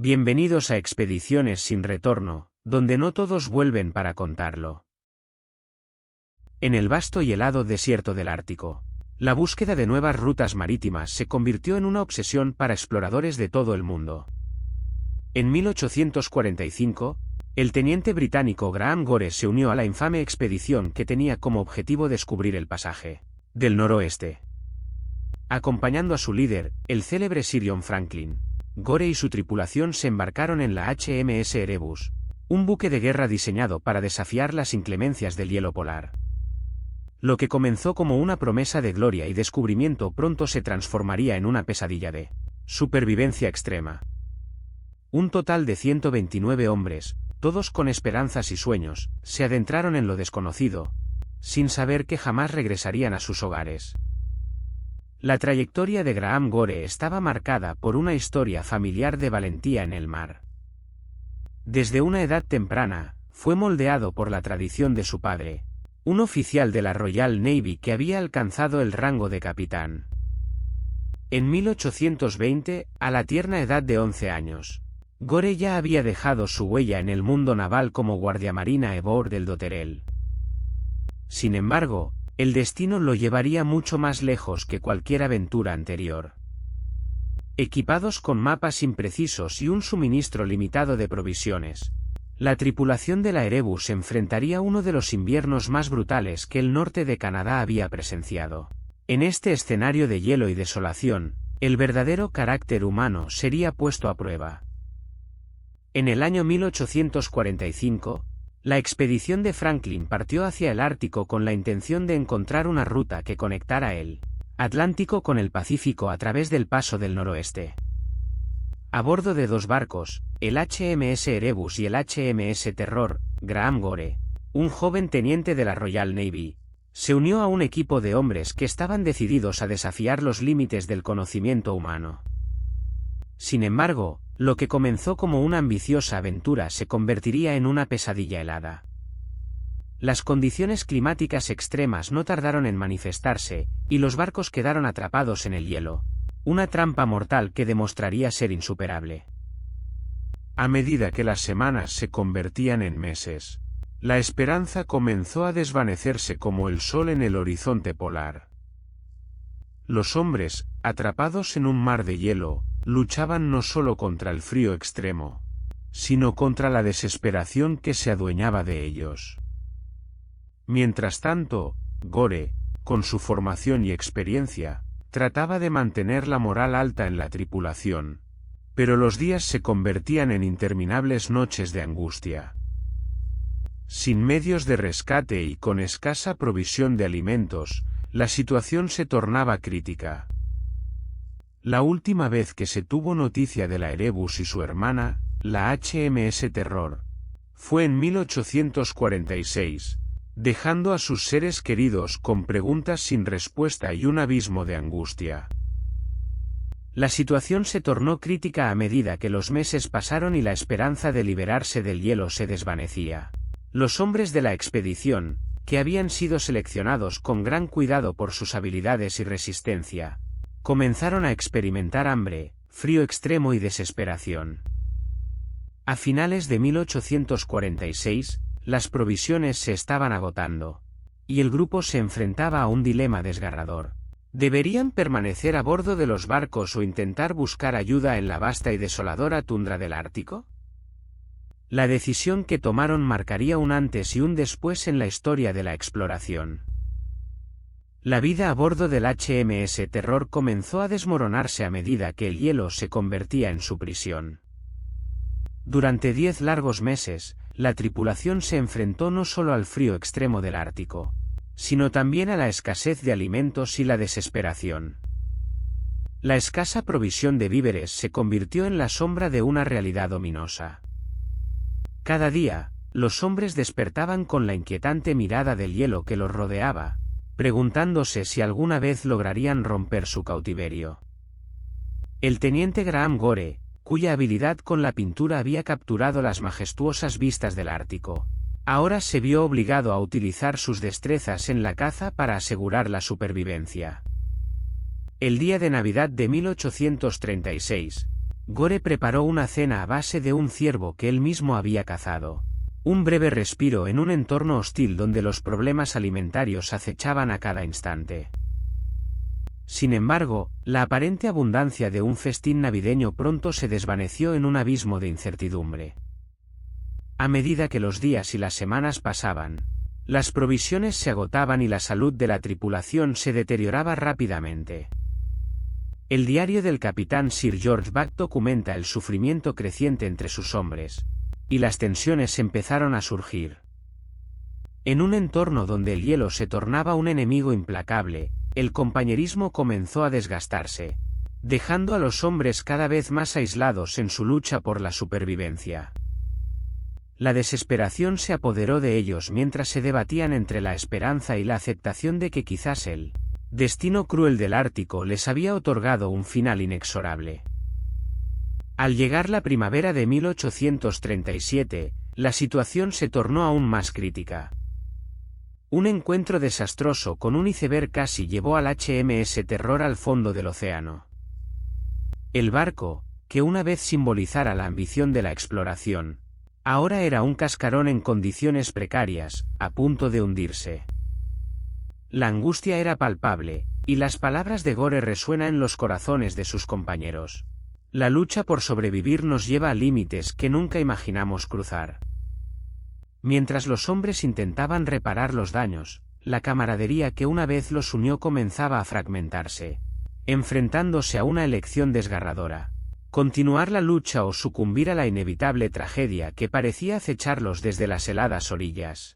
Bienvenidos a Expediciones sin retorno, donde no todos vuelven para contarlo. En el vasto y helado desierto del Ártico, la búsqueda de nuevas rutas marítimas se convirtió en una obsesión para exploradores de todo el mundo. En 1845, el teniente británico Graham Gore se unió a la infame expedición que tenía como objetivo descubrir el pasaje del noroeste. Acompañando a su líder, el célebre Sir John Franklin, Gore y su tripulación se embarcaron en la HMS Erebus, un buque de guerra diseñado para desafiar las inclemencias del hielo polar. Lo que comenzó como una promesa de gloria y descubrimiento pronto se transformaría en una pesadilla de supervivencia extrema. Un total de 129 hombres, todos con esperanzas y sueños, se adentraron en lo desconocido, sin saber que jamás regresarían a sus hogares. La trayectoria de Graham Gore estaba marcada por una historia familiar de valentía en el mar. Desde una edad temprana, fue moldeado por la tradición de su padre, un oficial de la Royal Navy que había alcanzado el rango de capitán. En 1820, a la tierna edad de 11 años, Gore ya había dejado su huella en el mundo naval como guardiamarina a bord del Dotterel. Sin embargo, el destino lo llevaría mucho más lejos que cualquier aventura anterior. Equipados con mapas imprecisos y un suministro limitado de provisiones, la tripulación de la Erebus enfrentaría uno de los inviernos más brutales que el norte de Canadá había presenciado. En este escenario de hielo y desolación, el verdadero carácter humano sería puesto a prueba. En el año 1845, la expedición de Franklin partió hacia el Ártico con la intención de encontrar una ruta que conectara el Atlántico con el Pacífico a través del Paso del Noroeste. A bordo de dos barcos, el HMS Erebus y el HMS Terror, Graham Gore, un joven teniente de la Royal Navy, se unió a un equipo de hombres que estaban decididos a desafiar los límites del conocimiento humano. Sin embargo, lo que comenzó como una ambiciosa aventura se convertiría en una pesadilla helada. Las condiciones climáticas extremas no tardaron en manifestarse, y los barcos quedaron atrapados en el hielo, una trampa mortal que demostraría ser insuperable. A medida que las semanas se convertían en meses, la esperanza comenzó a desvanecerse como el sol en el horizonte polar. Los hombres, atrapados en un mar de hielo, luchaban no solo contra el frío extremo, sino contra la desesperación que se adueñaba de ellos. Mientras tanto, Gore, con su formación y experiencia, trataba de mantener la moral alta en la tripulación, pero los días se convertían en interminables noches de angustia. Sin medios de rescate y con escasa provisión de alimentos, la situación se tornaba crítica. La última vez que se tuvo noticia de la Erebus y su hermana, la HMS Terror, fue en 1846, dejando a sus seres queridos con preguntas sin respuesta y un abismo de angustia. La situación se tornó crítica a medida que los meses pasaron y la esperanza de liberarse del hielo se desvanecía. Los hombres de la expedición, que habían sido seleccionados con gran cuidado por sus habilidades y resistencia, comenzaron a experimentar hambre, frío extremo y desesperación. A finales de 1846, las provisiones se estaban agotando, y el grupo se enfrentaba a un dilema desgarrador. ¿Deberían permanecer a bordo de los barcos o intentar buscar ayuda en la vasta y desoladora tundra del Ártico? La decisión que tomaron marcaría un antes y un después en la historia de la exploración. La vida a bordo del HMS Terror comenzó a desmoronarse a medida que el hielo se convertía en su prisión. Durante 10 largos meses, la tripulación se enfrentó no solo al frío extremo del Ártico, sino también a la escasez de alimentos y la desesperación. La escasa provisión de víveres se convirtió en la sombra de una realidad ominosa. Cada día, los hombres despertaban con la inquietante mirada del hielo que los rodeaba, preguntándose si alguna vez lograrían romper su cautiverio. El teniente Graham Gore, cuya habilidad con la pintura había capturado las majestuosas vistas del Ártico, ahora se vio obligado a utilizar sus destrezas en la caza para asegurar la supervivencia. El día de Navidad de 1836, Gore preparó una cena a base de un ciervo que él mismo había cazado. Un breve respiro en un entorno hostil donde los problemas alimentarios acechaban a cada instante. Sin embargo, la aparente abundancia de un festín navideño pronto se desvaneció en un abismo de incertidumbre. A medida que los días y las semanas pasaban, las provisiones se agotaban y la salud de la tripulación se deterioraba rápidamente. El diario del capitán Sir George Back documenta el sufrimiento creciente entre sus hombres, y las tensiones empezaron a surgir. En un entorno donde el hielo se tornaba un enemigo implacable, el compañerismo comenzó a desgastarse, dejando a los hombres cada vez más aislados en su lucha por la supervivencia. La desesperación se apoderó de ellos mientras se debatían entre la esperanza y la aceptación de que quizás el destino cruel del Ártico les había otorgado un final inexorable. Al llegar la primavera de 1837, la situación se tornó aún más crítica. Un encuentro desastroso con un iceberg casi llevó al HMS Terror al fondo del océano. El barco, que una vez simbolizara la ambición de la exploración, ahora era un cascarón en condiciones precarias, a punto de hundirse. La angustia era palpable, y las palabras de Gore resuenan en los corazones de sus compañeros. La lucha por sobrevivir nos lleva a límites que nunca imaginamos cruzar. Mientras los hombres intentaban reparar los daños, la camaradería que una vez los unió comenzaba a fragmentarse, enfrentándose a una elección desgarradora: continuar la lucha o sucumbir a la inevitable tragedia que parecía acecharlos desde las heladas orillas.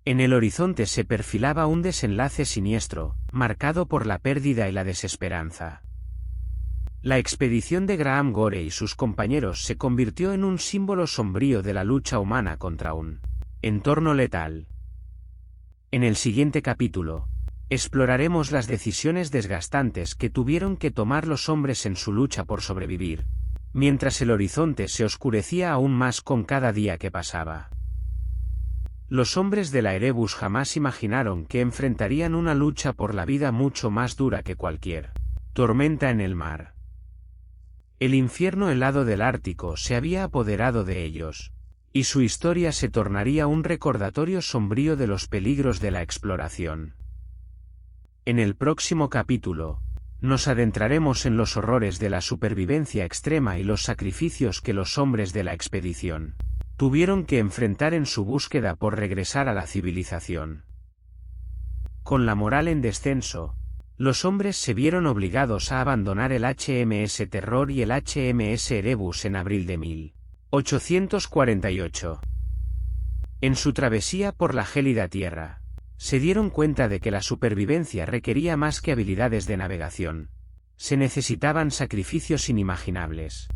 En el horizonte se perfilaba un desenlace siniestro, marcado por la pérdida y la desesperanza. La expedición de Graham Gore y sus compañeros se convirtió en un símbolo sombrío de la lucha humana contra un entorno letal. En el siguiente capítulo, exploraremos las decisiones desgastantes que tuvieron que tomar los hombres en su lucha por sobrevivir, mientras el horizonte se oscurecía aún más con cada día que pasaba. Los hombres de la Erebus jamás imaginaron que enfrentarían una lucha por la vida mucho más dura que cualquier tormenta en el mar. El infierno helado del Ártico se había apoderado de ellos, y su historia se tornaría un recordatorio sombrío de los peligros de la exploración. En el próximo capítulo, nos adentraremos en los horrores de la supervivencia extrema y los sacrificios que los hombres de la expedición tuvieron que enfrentar en su búsqueda por regresar a la civilización. Con la moral en descenso, los hombres se vieron obligados a abandonar el HMS Terror y el HMS Erebus en abril de 1848. En su travesía por la gélida tierra, se dieron cuenta de que la supervivencia requería más que habilidades de navegación. Se necesitaban sacrificios inimaginables.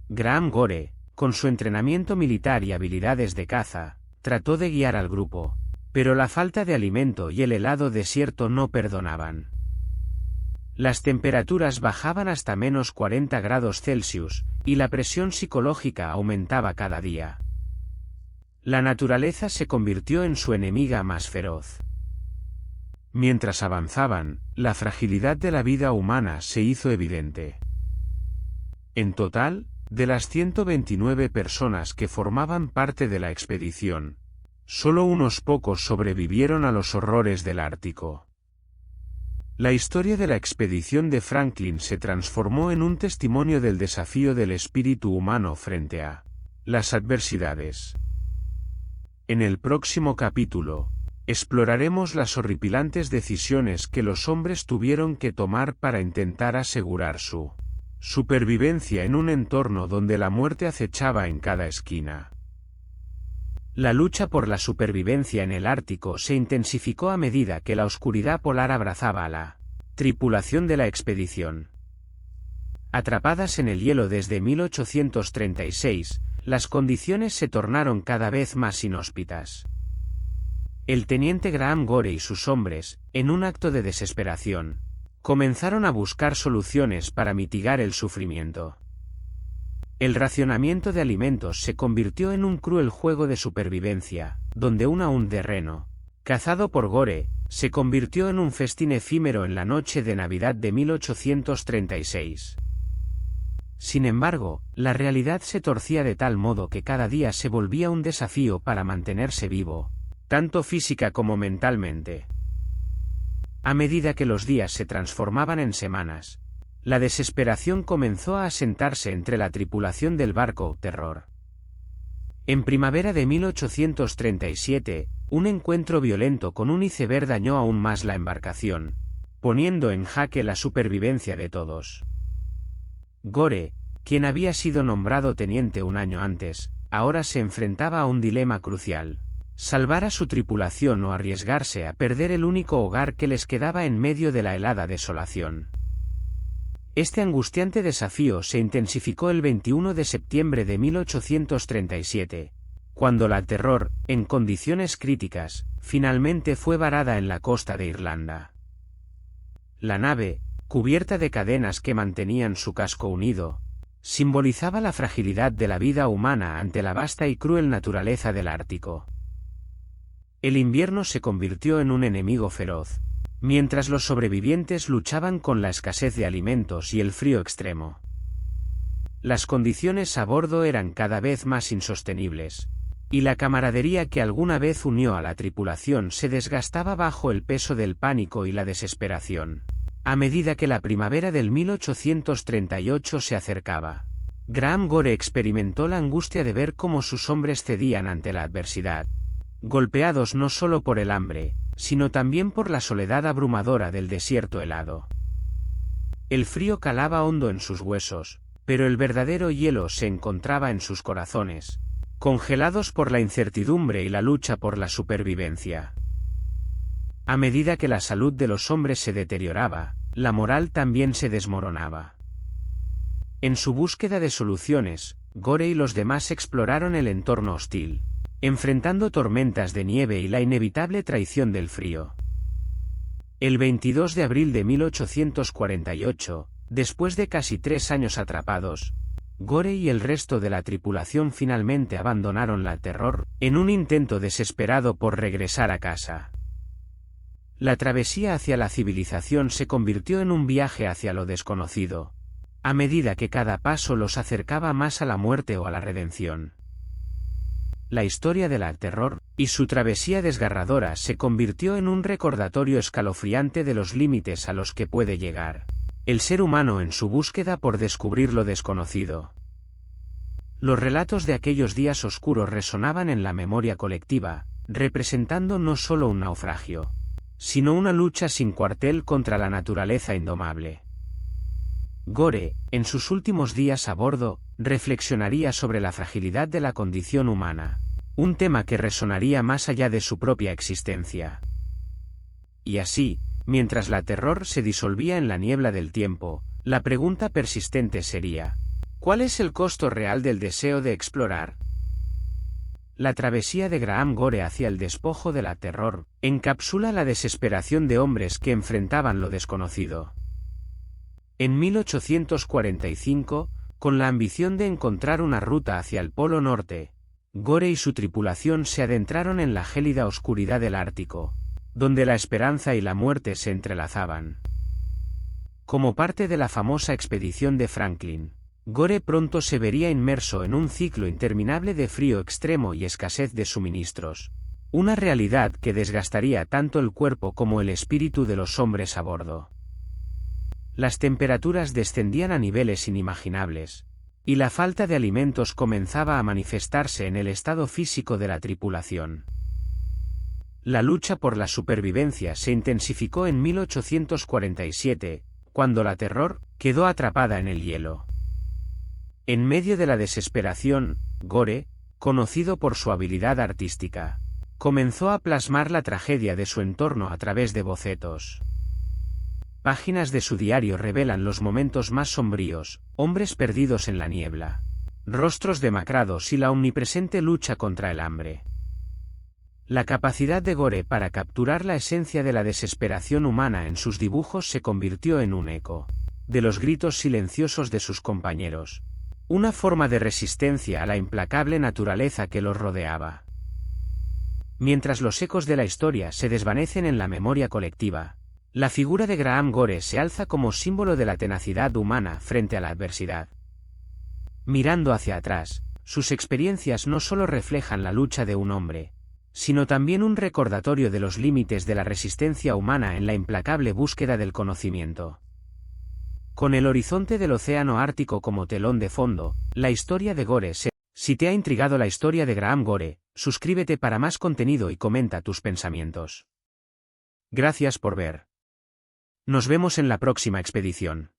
Graham Gore, con su entrenamiento militar y habilidades de caza, trató de guiar al grupo, pero la falta de alimento y el helado desierto no perdonaban. Las temperaturas bajaban hasta menos 40 grados Celsius, y la presión psicológica aumentaba cada día. La naturaleza se convirtió en su enemiga más feroz. Mientras avanzaban, la fragilidad de la vida humana se hizo evidente. En total, de las 129 personas que formaban parte de la expedición, solo unos pocos sobrevivieron a los horrores del Ártico. La historia de la expedición de Franklin se transformó en un testimonio del desafío del espíritu humano frente a las adversidades. En el próximo capítulo, exploraremos las horripilantes decisiones que los hombres tuvieron que tomar para intentar asegurar su supervivencia en un entorno donde la muerte acechaba en cada esquina. La lucha por la supervivencia en el Ártico se intensificó a medida que la oscuridad polar abrazaba a la tripulación de la expedición. Atrapadas en el hielo desde 1836, las condiciones se tornaron cada vez más inhóspitas. El teniente Graham Gore y sus hombres, en un acto de desesperación, comenzaron a buscar soluciones para mitigar el sufrimiento. El racionamiento de alimentos se convirtió en un cruel juego de supervivencia, donde un aún de reno, cazado por Gore, se convirtió en un festín efímero en la noche de Navidad de 1836. Sin embargo, la realidad se torcía de tal modo que cada día se volvía un desafío para mantenerse vivo, tanto física como mentalmente. A medida que los días se transformaban en semanas, la desesperación comenzó a asentarse entre la tripulación del barco Terror. En primavera de 1837, un encuentro violento con un iceberg dañó aún más la embarcación, poniendo en jaque la supervivencia de todos. Gore, quien había sido nombrado teniente un año antes, ahora se enfrentaba a un dilema crucial: salvar a su tripulación o arriesgarse a perder el único hogar que les quedaba en medio de la helada desolación. Este angustiante desafío se intensificó el 21 de septiembre de 1837, cuando la Terror, en condiciones críticas, finalmente fue varada en la costa de Irlanda. La nave, cubierta de cadenas que mantenían su casco unido, simbolizaba la fragilidad de la vida humana ante la vasta y cruel naturaleza del Ártico. El invierno se convirtió en un enemigo feroz, mientras los sobrevivientes luchaban con la escasez de alimentos y el frío extremo. Las condiciones a bordo eran cada vez más insostenibles, y la camaradería que alguna vez unió a la tripulación se desgastaba bajo el peso del pánico y la desesperación. A medida que la primavera del 1838 se acercaba, Graham Gore experimentó la angustia de ver cómo sus hombres cedían ante la adversidad, golpeados no solo por el hambre, sino también por la soledad abrumadora del desierto helado. El frío calaba hondo en sus huesos, pero el verdadero hielo se encontraba en sus corazones, congelados por la incertidumbre y la lucha por la supervivencia. A medida que la salud de los hombres se deterioraba, la moral también se desmoronaba. En su búsqueda de soluciones, Gore y los demás exploraron el entorno hostil, enfrentando tormentas de nieve y la inevitable traición del frío. El 22 de abril de 1848, después de casi 3 años atrapados, Gore y el resto de la tripulación finalmente abandonaron la Terror, en un intento desesperado por regresar a casa. La travesía hacia la civilización se convirtió en un viaje hacia lo desconocido, a medida que cada paso los acercaba más a la muerte o a la redención. La historia de la Terror, y su travesía desgarradora se convirtió en un recordatorio escalofriante de los límites a los que puede llegar el ser humano en su búsqueda por descubrir lo desconocido. Los relatos de aquellos días oscuros resonaban en la memoria colectiva, representando no solo un naufragio, sino una lucha sin cuartel contra la naturaleza indomable. Gore, en sus últimos días a bordo, reflexionaría sobre la fragilidad de la condición humana, un tema que resonaría más allá de su propia existencia. Y así, mientras la Terror se disolvía en la niebla del tiempo, la pregunta persistente sería: ¿cuál es el costo real del deseo de explorar? La travesía de Graham Gore hacia el despojo de la Terror encapsula la desesperación de hombres que enfrentaban lo desconocido. En 1845, con la ambición de encontrar una ruta hacia el Polo Norte, Gore y su tripulación se adentraron en la gélida oscuridad del Ártico, donde la esperanza y la muerte se entrelazaban. Como parte de la famosa expedición de Franklin, Gore pronto se vería inmerso en un ciclo interminable de frío extremo y escasez de suministros, una realidad que desgastaría tanto el cuerpo como el espíritu de los hombres a bordo. Las temperaturas descendían a niveles inimaginables, y la falta de alimentos comenzaba a manifestarse en el estado físico de la tripulación. La lucha por la supervivencia se intensificó en 1847, cuando la Terror quedó atrapada en el hielo. En medio de la desesperación, Gore, conocido por su habilidad artística, comenzó a plasmar la tragedia de su entorno a través de bocetos. Páginas de su diario revelan los momentos más sombríos: hombres perdidos en la niebla, rostros demacrados y la omnipresente lucha contra el hambre. La capacidad de Gore para capturar la esencia de la desesperación humana en sus dibujos se convirtió en un eco de los gritos silenciosos de sus compañeros, una forma de resistencia a la implacable naturaleza que los rodeaba. Mientras los ecos de la historia se desvanecen en la memoria colectiva, la figura de Graham Gore se alza como símbolo de la tenacidad humana frente a la adversidad. Mirando hacia atrás, sus experiencias no solo reflejan la lucha de un hombre, sino también un recordatorio de los límites de la resistencia humana en la implacable búsqueda del conocimiento. Con el horizonte del océano Ártico como telón de fondo, la historia de Gore se... Si te ha intrigado la historia de Graham Gore, suscríbete para más contenido y comenta tus pensamientos. Gracias por ver. Nos vemos en la próxima expedición.